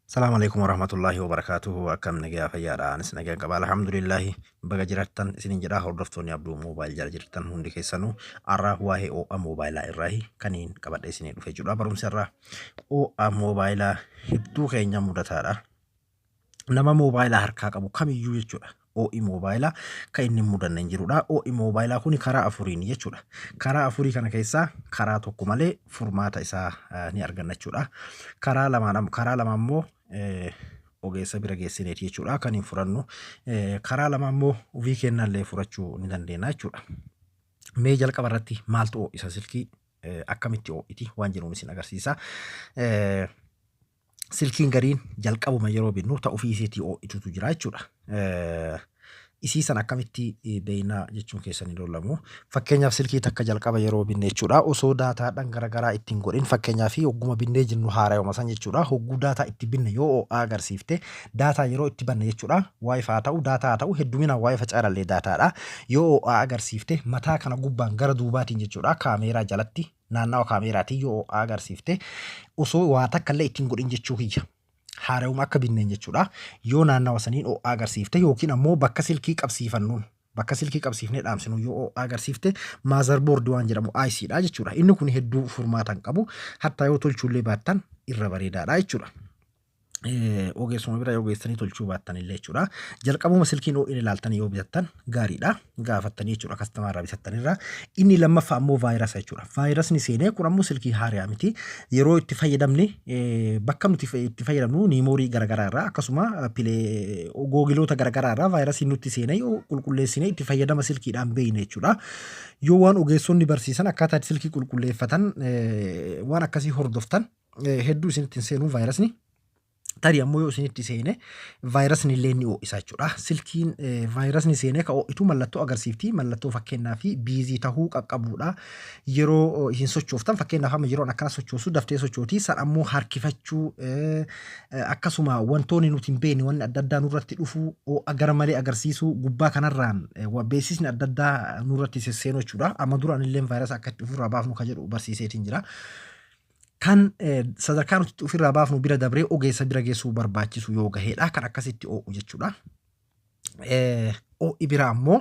السلام عليكم ورحمة الله وبركاته. أكم نجا فيا أنس نجا قبل الحمد لله بجرتن سنين جراه هردفتوني أبدو موبايل جرتن هندي كيسانو أراه واه أو موبايل الراهي كنين قبل سنين في جرا برم سرة أو موبايل هدو خينيا مدتارا nama moobaayilaa harkaa qabu kamiyyuu jechuudha. Oo'i moobaayilaa kan inni mudanne hin jirudha. Oo'i moobaayilaa kuni karaa afuriin jechuudha. Karaa afurii kana keessaa karaa tokko malee furmaata isaa ni arganna jechuudha. Karaa lama immoo ogeessa bira geessineeti jechuudha. Kan hin furannu karaa lama immoo ofii kennallee furachuu ni dandeenya jechuudha. Mee jalqaba irratti maaltu oo'isa silkii akkamitti oo'iti waan jiruun isin agarsiisa. Silkiin gariin jalqabuma yeroo binnu ta'uu fi isiitii oo'itutu jira jechuudha. Isii san akkamitti beekna jechuun keessan hin oolamu. Fakkeenyaaf silkii takka jalqaba yeroo binne jechuudha. Osoo daataadhaan garaagaraa ittiin godhin fakkeenyaaf hogguma binnee jennu haara yooma san jechuudha. Hogguu daataa itti binne yoo oo'aa agarsiifte daataa yeroo itti banne jechuudha. Waayifaa ta'u daataa ta'u hedduminaan waayifa caalallee daataadha. Yoo oo'aa agarsiifte mataa kana gubbaan gara duubaatiin jechuudha. Kaameeraa jalatti naannawa kaameeraatiin yoo agarsiifte osoo waa takka illee ittiin godhin jechuu kiyya. Haara'uma akka binneen jechuudha. Yoo naannawa saniin agarsiifte yookiin ammoo bakka silkii qabsiifannuun bakka silkii qabsiifnee dhaamsinu yoo agarsiifte maazarboordi waan jedhamu ICdha jechuudha. Inni kun hedduu furmaatan qabu. Hatta yoo tolchuullee baattan irra bareedaadha jechuudha. Ogeessuma bira yoo geessanii tolchuu baattan illee jechuudha. Jalqabuma silkiin oo'in ilaaltanii yoo bitattan gaariidha. Gaafattanii jechuudha kastamaarraa bitattanirra. Inni lammaffaa ammoo vaayirasa jechuudha. Vaayirasni seenee kun ammoo silkii haaraa miti. Yeroo itti fayyadamne bakka nuti itti fayyadamnu niimoorii garaagaraarraa akkasuma googiloota garaagaraarraa vaayirasiin nutti seenee yoo qulqulleessinee itti fayyadama silkiidhaan beeyne jechuudha. Yoo waan ogeessonni barsiisan akkaataa silkii qulqulleeffatan waan akkasii hordoftan hedduu isinitti hin seenuu vaayirasni. Tarii ammoo yoo isinitti seene vaayirasni illee ni oo'isa jechuudha. Silkiin vaayirasni seenee ka oo'itu mallattoo agarsiifti. Mallattoo fakkeenyaa fi biizii tahuu qaqqabuudha. Yeroo isin sochooftan fakkeenyaaf amma yeroon akkana sochoosu daftee sochooti. San ammoo harkifachuu akkasuma wantoonni nuti hin beekne wanni adda addaa nurratti dhufu gara malee agarsiisu gubbaa kanarraan beeksisni adda addaa nurratti sesseenu jechuudha. Amma duraan illee vaayirasa akka itti ofirraa baafnu ka jedhu barsiiseetiin jira. Kan sadarkaa nuti ofirraa baafnu bira dabree ogeessa bira geessuu barbaachisu yoo gaheedha. Kan akkasitti oo'u jechuudha. Oo'i bira ammoo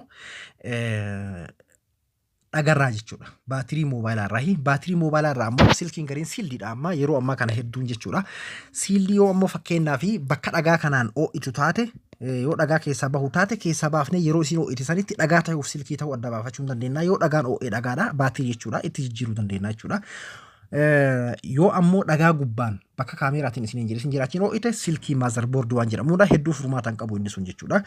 dhagarraa jechuudha. Baatirii moobaayilaa baatirii moobaayilaa ammoo silkiin gariin siildiidha amma yeroo ammaa kana hedduun jechuudha. Siildii yoo ammoo fakkeenyaa fi bakka dhagaa kanaan oo'itu taate yoo dhagaa keessaa bahu taate keessaa baafnee yeroo isin oo'ite sanitti dhagaa ta'uuf silkii ta'uu adda baafachuu dandeenya. Yoo dhagaan oo'ee dhagaadha baatirii jechuudha itti jijjiiruu dandeenya jechuudha. Yoo ammoo dhagaa gubbaan bakka kaameeraatiin isin jiraachiin oo'ite silkii maazarboordi waan jedhamudha. Hedduu furmaatan qabu inni sun jechuudha.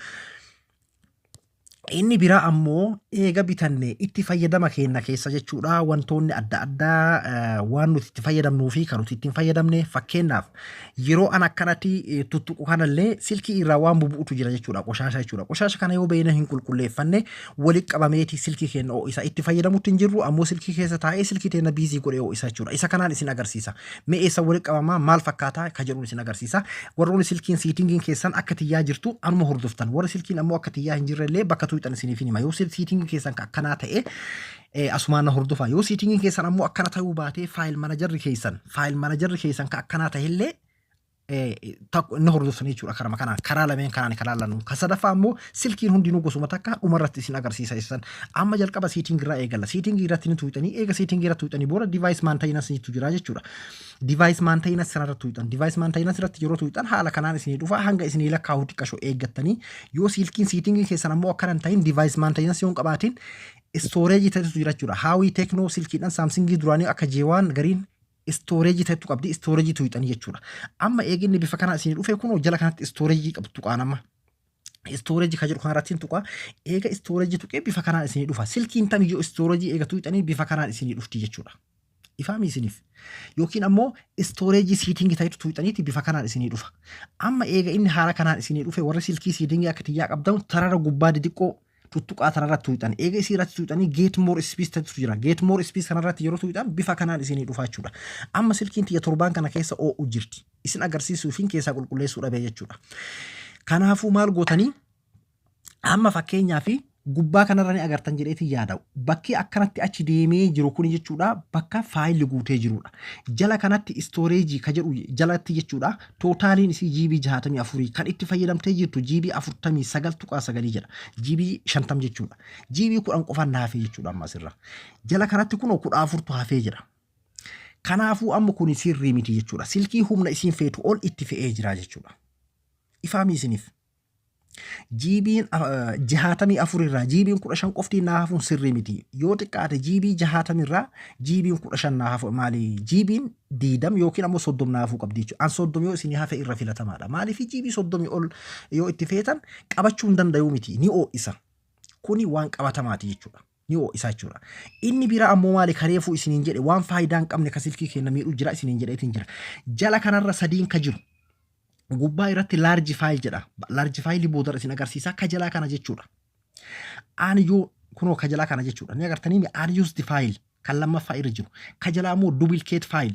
Inni biraa ammoo eega bitanne itti fayyadama keenya keessa jechuudha. Wantoonni adda addaa waan nuti itti fayyadamnuu fi kan nuti ittiin fayyadamne fakkeenyaaf yeroo an akkanatti tuttuqu kanallee silkii irraa waan bubu'utu jira jechuudha. Qoshaasha jechuudha. Qoshaasha kana yoo beeyna hin qulqulleeffanne walitti qabameeti silkii keenya oo'isa itti fayyadamutti hin jirru ammoo silkii keessa taa'ee silkii teenya biizii godhee oo'isa jechuudha. Isa kanaan isin agarsiisa. Mee eessa walitti qabamaa maal fakkaataa ka jedhuun isin agarsiisa. Warroonni silkiin siitingiin keessan akka tiyyaa jirtu anuma hordoftan. Warri silkiin ammoo akka tiyyaa hin jirrellee bakka tuuxan isiniif hima. Yoo siitingii keessan akkanaa ta'e asumaan hordofaa. Yoo siitingii keessan ammoo akkana ta'uu baatee faayil manajarri keessan ka akkanaa ta'ellee inni hordoftan jechuudha. Karaa lameen kanaan karaa lanu. Kan sadaffaa ammoo silkiin hundinuu gosuma takka dhumarratti isin agarsiisa isaan. Amma jalqaba siitingii irraa eegalla. Siitingii irratti ni tuuxanii eega siitingii irratti tuuxanii booda diivaayis maantaayinansi jira jechuudha. Diivaayis maantaayinansi sanarratti tuuxan. Diivaayis maantaayinansi irratti yeroo tuuxan haala kanaan isinii dhufa hanga isinii lakkaa'uu xiqqashoo eeggattanii yoo silkiin siitingii keessan ammoo akkana hin ta'in diivaayis maantaayinansi yoo hin qabaatin istooreejii ta'etu jira jechuudha. Haawii teeknoo silkiidhaan saamsingii duraanii akka jeewaan gariin istooreejii ta'etu qabdi istooreejii tuuxanii jechuudha. Amma eeginni bifa kanaa isinii dhufe kun jala kanatti istooreejii qabdu tuqaanama. Istooreejii kan jedhu kanarratti tuqa eega istooreejii tuqee bifa kanaan isinii dhufa. Silkiin tamiyyoo istooreejii eega tuuxanii bifa kanaan isinii dhufti jechuudha. Ifaami isiniif yookiin ammoo istooreejii siitingii ta'etu tuuxaniiti bifa kanaan isinii dhufa. Amma eega inni haala kanaan isinii dhufe warri silkii siitingii akka tiyyaa qabdan tarara gubbaa didiqqoo tuttuqaa tanarratti tuuxan eega isii irratti tuuxanii geet moor ispiis ta'etu jira. Geet moor ispiis kanarratti yeroo tuuxan bifa kanaan isinii dhufa jechuudha. Amma silkiin tiyya torbaan kana keessa oo'u jirti. Isin agarsiisuufiin keessaa qulqulleessuu dhabee jechuudha. Kanaafuu maal gootanii amma fakkeenyaa fi gubbaa kanarrani agartan jedheeti yaada. Bakki akkanatti achi deemee jiru kun jechuudha bakka faayilli guutee jirudha. Jala kanatti storage ka jedhu jalatti jechuudha tootaaliin isii GB 64 kan itti fayyadamtee jirtu GB 49.9 jedha. GB 50 jechuudha. GB 10 qofaan hafee jechuudha amma asirra. Jala kanatti kun 14tu hafee jira. Kanaafuu amma kun sirrii miti jechuudha. Silkii humna isiin feetu ol itti fe'ee jira jechuudha. Ifaami isiniif. GB'n 64 irraa GB'n 15 qofti naafuun sirrii miti. Yoo xiqqaate GB 60 irraa GB'n 15 naafu maali? GB'n 20 yookiin ammoo 30 naafuu qabdi jechuudha. An 30 yoo isin hafe irra filatamaadha. Maaliif GB 30 ol yoo itti feetan qabachuu hin danda'u miti. Ni oo'isa. Kuni waan qabatamaati jechuudha. Ni oo'isa jechuudha. Inni bira ammoo maali kareefuu isiniin jedhe waan faayidaa hin qabne ka silkii kenna miidhuu jira isiniin jedheetiin jira. Jala kanarra sadiin ka jiru. Gubbaa irratti large file jedha. Large file boodara isin agarsiisa ka jalaa kana jechuudha. Yoo kunoo ka jalaa kana jechuudha. Ni agartanii unused file kan lammaffaa irra jiru. Ka jalaa immoo duplicate file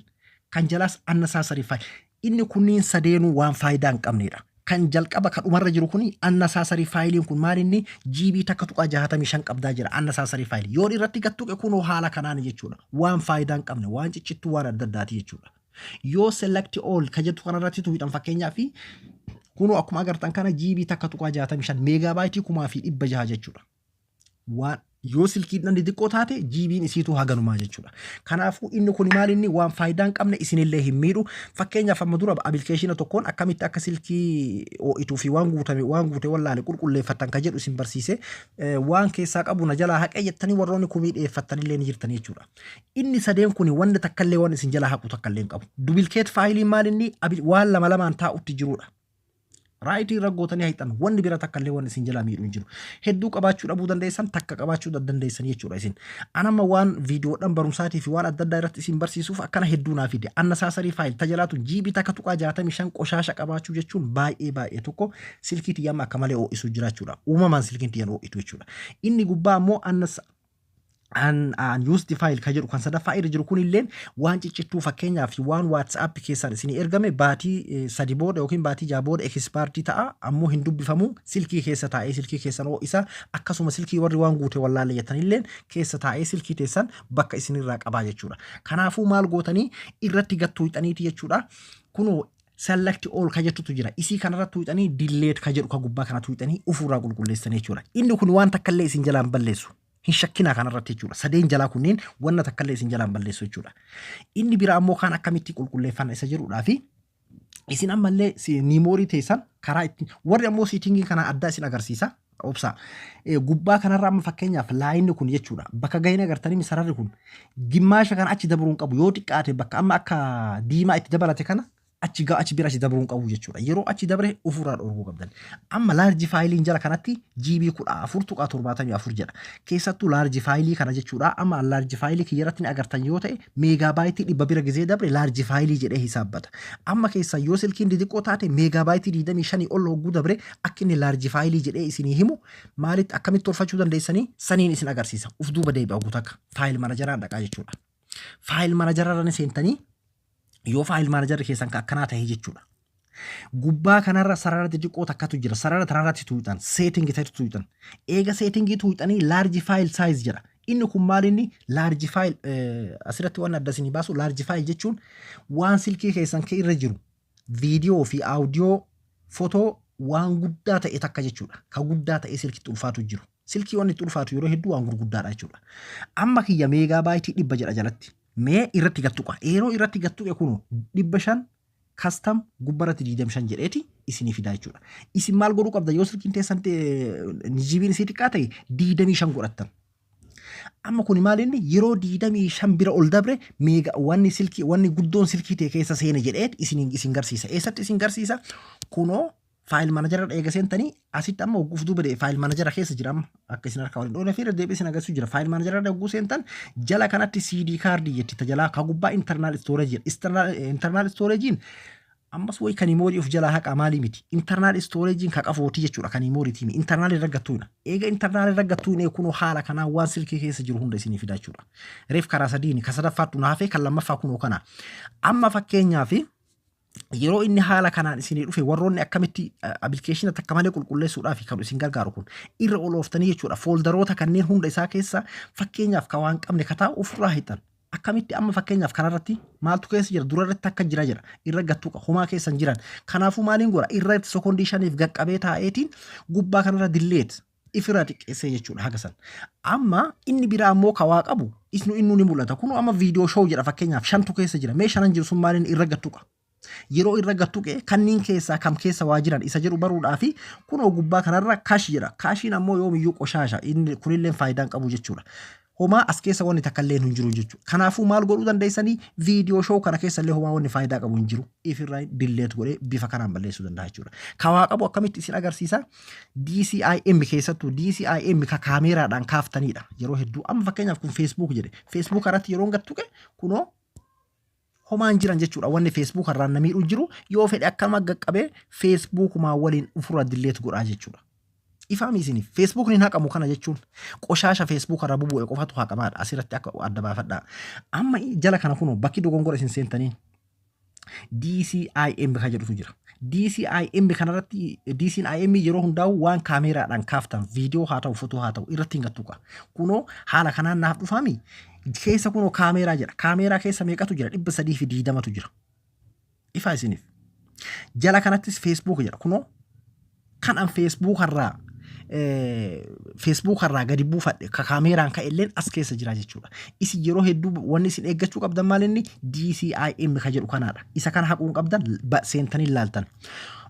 kan jalaas unnecessary file. Inni kunniin sadeenuu waan faayidaa hin qabnedha. Kan jalqaba kan dhumarra jiru kuni unnecessary file kun maal inni GB takka tuqaa 65 qabdaa jira unnecessary file. Yoo irratti gattuqe kunoo haala kanaan jechuudha. Waan faayidaa hin qabne waan ciccittuu waan adda addaati jechuudha. Yoo select all ka jettu kanarratti tuutan fakkeenyaa fi kunoo akkuma agartan kana GB takka tuqaa 65 meegaabaaytii 1600 jechuudha. Waan yoo silkiidhaan xixiqqoo taate GB'n isiitu haganumaa jechuudha. Kanaafuu inni kun maal inni waan faayidaa hin qabne isinillee hin miidhu. Fakkeenyaaf amma dura appilikeeshina tokkoon akkamitti akka silkii oo'ituu fi waan guute wallaale qulqulleeffatan ka jedhu isin barsiise waan keessaa qabu na jalaa haqee jettanii warroonni kumii dhiyeeffattanillee ni jirtan jechuudha. Inni sadeen kun wanda takkallee waan isin jalaa haqu takkallee hin qabu. Duplicate faayiliin maal inni waan lama lamaan taa'utti jirudha. Raayitii irra gootanii hayxan wanni bira takka illee wanni isin jalaa miidhu hin jiru. Hedduu qabaachuu dhabuu dandeessan takka qabaachuu dandeessan jechuudha isin. Anamma waan viidiyoodhaan barumsaatii fi waan adda addaa irratti isin barsiisuuf akkana hedduu naaf fide. Unnecessary file tajalaatu GB takka tuqaa 65 qoshasha qabaachuu jechuun baay'ee tokko silkii tiyyama akka malee oo'isu jiraachuudha. Uumamaan silkiin tiyyan oo'itu jechuudha. Inni gubbaa immoo unused file ka jedhu kan sadaffaa irra jiru kun illeen waan ciccittuu fakkeenyaaf waan WhatsApp keessaan isin ergame baatii 3 booda yookiin baatii 6 booda expired ta'a ammoo hin dubbifamu silkii keessa taa'ee silkii keessan oo'isa akkasuma silkii warri waan guute wallaalee jettan illeen keessa taa'ee silkii teessan bakka isin irraa qabaa jechuudha. Kanaafuu maal gootanii irratti gattuu hixaniiti jechuudha. Kunoo select all ka jettutu jira. Isii kanarratti tuuxanii delete ka jedhu ka gubbaa kana tuuxanii ufuurraa qulqulleessan jechuudha. Inni kun waan takka illee isin jalaan balleessu. Hin shakkina kanarratti jechuudha. Sadeen jalaa kunneen wanna takka illee isin jalaan balleessu jechuudha. Inni bira ammoo kan akkamitti qulqulleeffanna isa jedhuudhaa fi isin ammallee meemoorii teessan karaa ittiin warri ammoo siitingii kana addaa isin agarsiisa. Obsa gubbaa kanarra amma fakkeenyaaf laayinni kun jechuudha. Bakka gahina agartanii sararri kun gimmaasha kana achi dabruun qabu yoo xiqqaate bakka amma akka diimaa itti dabalate kana achi bira achi dabruun qabu jechuudha. Yeroo achi dabre ufuurraa dhorkuu qabdan. Amma large faayiliin jala kanatti GB 14.74 jedha. Keessattuu large faayilii kana jechuudha. Amma large faayilii kiyyarratti ni agartan yoo ta'e meegaabaaytii 100 bira gizee dabre large faayilii jedhee hisaabbata. Amma keessa yoo silkiin xixiqqoo taate meegaabaaytii 25 ol hogguu dabre akka inni large faayilii jedhee isinii himu maalitti akkamitti tolfachuu dandeessanii saniin isin agarsiisa. Uf duuba deebi'a guutuu akka faayil manajaraan dhaqaa jechuudha. Faayil manajaraan seentanii yoo faayil manajarri keessan akkanaa ta'e jechuudha. Gubbaa kanarra sarara xixiqqoo takkatu jira. Sarara tanarratti tuuxan seetingii ta'etu tuuxan. Eega seetingii tuuxanii large file size jedha. Inni kun maal inni large file asirratti waan adda isinii baasu large file jechuun waan silkii keessan kee irra jiru viidiyoo fi audio footoo waan guddaa ta'e takka jechuudha. Ka guddaa ta'e silkiitti ulfaatu jiru. Silkii waan itti ulfaatu yeroo hedduu waan gurguddaadha jechuudha. Amma kiyya meegaabaaytii 100 jedha jalatti. Mee irratti gattuqa. Yeroo irratti gattuqe kun 500 custom gubbarratti 25 jedheeti isinii fidaa jechuudha. Isin maal godhuu qabda yoo silkiin teessan GB'n isii xiqqaa ta'e 25 godhattan. Amma kun maal inni yeroo 25 bira ol dabre meega wanni guddoon silkii ta'e keessa seene jedheet isin garsiisa. Eessatti isin garsiisa? Kunoo faayil manajara eega seentanii asitti amma hogguu duuba faayil manajara keessa jira amma akka isin harkaa waliin dhoofne fi deebi'ee isin agarsiisu jira. Faayil manajara hogguu seentan jala kanatti CD kaardii jetti tajalaa ka gubbaa internal storage internal storagein ammas way kan memorii of jala haqa maalii miti. Internal storagein ka qafooti jechuudha kan memorii tiimi internal irra gattuuna. Eega internal irra gattuune kunoo haala kanaa waan silkii keessa jiru hunda isinii fidaa jechuudha. Reef karaa sadiini ka sadaffaattu naafee kan lammaffaa kunoo kana. Amma fakkeenyaaf yeroo inni haala kanaan isinii dhufe warroonni akkamitti application takka malee qulqulleessuudhaaf kan isin gargaaru kun irra olooftanii jechuudha. Fooldaroota kanneen hunda isaa keessa fakkeenyaaf ka waan qabne kataa ofirraa hiixan. Akkamitti amma fakkeenyaaf kanarratti maaltu keessa jira durarratti akka jira irra gattuqa homaa keessan jiran. Kanaafuu maaliin godha irra secondiishaniif gaqqabee taa'eetiin gubbaa kanarra dilleet ifirraa xiqqeessee jechuudha haga san. Amma inni biraa ammoo kawaa qabu inni ni mul'ata. Kun amma viidiyoo show jedha fakkeenyaaf 5tu keessa jira. Mee 5 jiru sun maaliin irra gattuqa? Yeroo irra gattuqe kanniin keessaa kam keessa waa jiran isa jedhu baruudhaafi kunoo gubbaa kanarra kaash jira. Kaashiin ammoo yoomiyyuu qoshaasha. Inni kunillee faayidaan qabu jechuudha. Homaa as keessa wanni takka illee hin jiru jechuudha. Kanaafuu maal godhuu dandeessanii viidiyoo show kana keessa illee homaa wanni faayidaa qabu hin jiru. Ifirraa dilleet godhee bifa kanaan balleessuu danda'a jechuudha. Kawaa qabu akkamitti isin agarsiisa? DCIM keessattuu DCIM ka kaameeraadhaan kaaftanidha. Yeroo hedduu amma fakkeenyaaf kun Facebook jedhe. Facebook irratti yeroo gattuqe kunoo homaan jiran jechuudha. Wanni Facebook irraan namiidhu jiru yoo fedhe akkama gaqqabee Facebook maa waliin ufurra dilleet godhaa jechuudha. Ifaami isiniif Facebook ni haqamu kana jechuun qoshaasha Facebook irra bubu'e qofatu haqamaadha. Asirratti akka adda baafadhaa. Amma jala kana kunoo bakki dogongora isin seentaniin DCIM ka jedhutu jira. DCIM kanarratti DCIM yeroo hundaa'u waan kaameeraadhaan kaaftan viidiyoo haa ta'u footoo haa ta'u irratti hin gattuqa. Kunoo haala kanaan naaf dhufaami. Keessa kunoo kaameeraa jira. Kaameeraa keessa meeqatu jira? 320tu jira. Ifaa isiniif. Jala kanattis Facebook jira. Kunoo kan an Facebook irraa gadi buufadhe ka kaameeraan ka'elleen as keessa jira jechuudha. Isi yeroo hedduu wanni isin eeggachuu qabdan maalinni DCIM ka jedhu kanaadha. Isa kana haquun qabdan seentanii ilaaltan.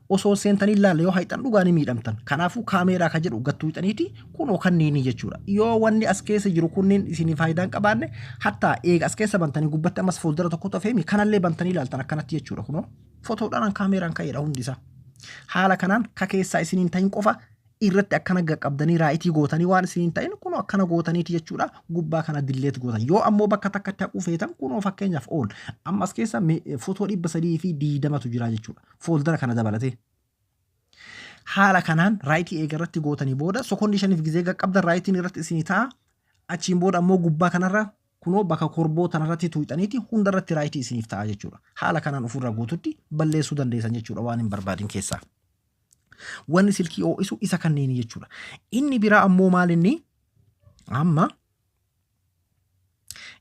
Osoo seentanii ilaalle yoo hayxan dhugaanii miidhamtan. Kanaafuu kaameeraa ka jedhu gattuu hixaniiti kunoo kanniini jechuudha. Yoo wanni as keessa jiru kunniin isin faayidaan qabaanne hatta eega as keessa bantanii gubbatti ammas fooldara tokko tofeemi kanallee bantanii ilaaltan akkanatti jechuudha. Kunoo footoodhaan kaameeraan ka'eedha hundisaa. Haala kanaan ka keessaa isiniin ta'in qofa irratti akkana qabdanii raayitii gootanii waan isiniin ta'in kunoo akkana gootaniiti jechuudha. Gubbaa kana dilleet gootan. Yoo ammoo bakka takkatti haquu feetan kunoo fakkeenyaaf ool. Amma as keessa footoo 320tu jira jechuudha. Fooldara kana dabalatee. Haala kanaan raayitii eegarratti gootanii booda secondiishaniif gizee qabdan raayitiin irratti isinii ta'a. Achiin booda ammoo gubbaa kanarra kunoo bakka korboo tanarratti tuuxaniiti hundarratti raayitii isiniif ta'a jechuudha. Haala kanaan ofirra guututti balleessuu dandeessan jechuudha waan hin barbaadin keessaa. Wanni silkii oo'isu isa kanneen jechuudha. Inni biraa ammoo maalinni amma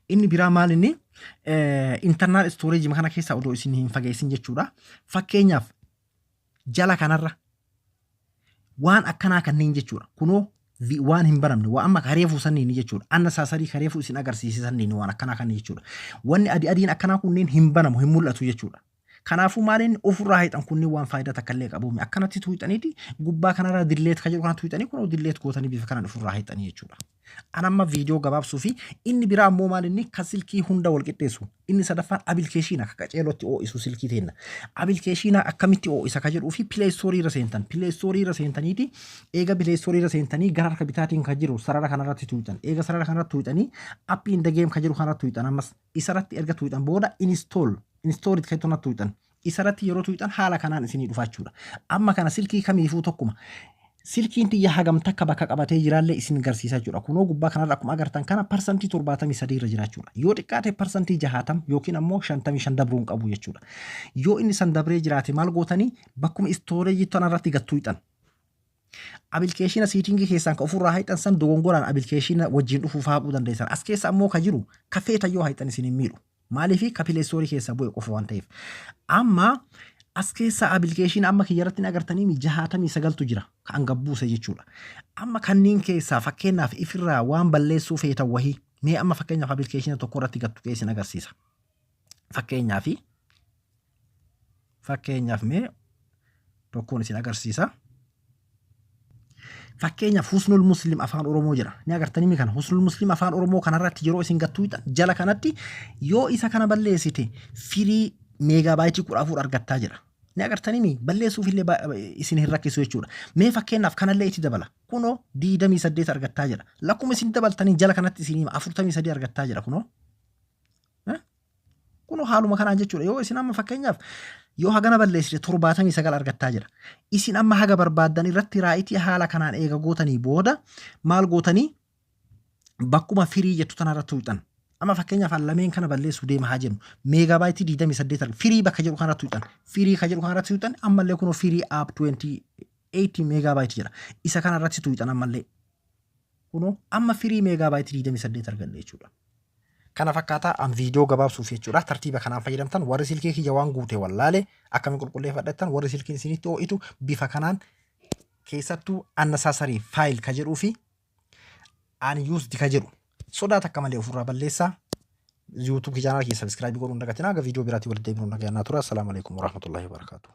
inni biraa maalinni internal storage kana keessaa odoo isin hin fageessin jechuudha. Fakkeenyaaf jala kanarra waan akkanaa kanneen jechuudha. Kunoo waan hin baramne waan amma kareefuu sanniini jechuudha. Anna saasarii kareefuu isin agarsiisanniini waan akkanaa kanneen jechuudha. Wanni adiin akkanaa kunneen hin banamu hin mul'atu jechuudha. Kanaafuu maaliin ofirraa hiixan kunniin waan faayidaa takka illee qabu. Akkanatti tuuxaniiti gubbaa kanarra dilleet ka jedhu kana tuuxanii kunoo dilleet gootanii bifa kanaan ofirraa hiixanii jechuudha. An amma viidiyoo gabaabsuu fi inni biraa ammoo maalinni ka silkii hunda wal qixxeessu. Inni sadaffaan apilikeeshina ka qaceelootti oo'isu silkii teenna. Apilikeeshina akkamitti oo'isa ka jedhuu fi pileestoorii irra seentan. Pileestoorii irra seentaniiti eega pileestoorii irra seentanii gara harka bitaatiin ka jiru sarara kanarratti tuuxan. Eega sarara kanarratti tuuxanii appii in the game ka jedhu kanarratti tuuxan ammas isarratti erga tuuxan booda install ka itoo tuuxan. Isarratti yeroo tuuxan haala kanaan isinii dhufa jechuudha. Amma kana silkii kamiifuu tokkuma. Silkiin tiyya hagam takka bakka qabatee jiraallee isin agarsiisa jechuudha. Kunoo gubbaa kanarra akkuma agartan kana parsantii 73 irra jira jechuudha. Yoo xiqqaate parsantii 60 yookiin ammoo 55 dabruun qabu jechuudha. Yoo inni san dabree jiraate maal gootanii bakkuma istooreejii tanarratti gattuuxan. Apilikeeshina siitingii keessaan ka ofirraa hiixan san dogongoraan apilikeeshina wajjin dhufuuf haaquu dandeessan. As keessa ammoo ka jiru kafeeta yoo hiixan isin hin miidhu. Maaliif ka pileestoorii keessa bu'e qofa waan ta'eef. Amma as keessa apilikeeshina amma kiyyarratti agartanii 69tu jira kan gabbuuse jechuudha. Amma kanneen keessaa fakkeenyaaf ifirraa waan balleessuu feetan wahii mee amma fakkeenyaaf apilikeeshina tokko irratti gattu keessin agarsiisa. Fakkeenyaaf mee tokkoon isin agarsiisa. Fakkeenyaaf husnul muslim afaan oromoo jira. Ni agartanii kana husnul muslim afaan oromoo kanarratti yeroo isin gattu jala kanatti yoo isa kana balleessite firii meegaabaaytii 14 argattaa jira. Ni agartanii balleessuuf illee isin hin rakkisu jechuudha. Mee fakkeenyaaf kanallee itti dabala. Kunoo 28 argattaa jira. Lakkuma isin dabaltanii jala kanatti isin 43 argattaa jira kunoo. Kunoo haaluma kanaan jechuudha. Yoo isin amma fakkeenyaaf yoo hagana balleessite 79 argattaa jira. Isin amma haga barbaaddan irratti raayitii haala kanaan eega gootanii booda maal gootanii bakkuma firii jettu tanarratti tuuxan. Amma fakkeenyaaf lameen kana balleessuu deema haa jennu meegaabaaytii 28 arga firii bakka jedhu kanarratti tuuxan firii ka jedhu kanarratti tuuxan ammallee kunoo firii app 28 meegaabaaytii jira isa kanarratti tuuxan ammallee kunoo amma firii meegaabaaytii 28 arganne jechuudha. Kana fakkaataa an viidiyoo gabaabsuuf jechuudha tartiiba kanaan fayyadamtan warri silkii kiyya waan guute wallaalee akkamiin qulqulleeffadhattan warri silkiin isinitti oo'itu bifa kanaan keessattuu unnecessary file ka jedhuu fi unused ka jedhu sodaata akka malee ofirraa balleessaa. YouTube channel kiyya subscribe godhuun dagatinaa. Aga viidiyoo biraatti walitti deebinuun nagaannaa tura. Assalaamu alaikum warahmatullahi wabarakatuh.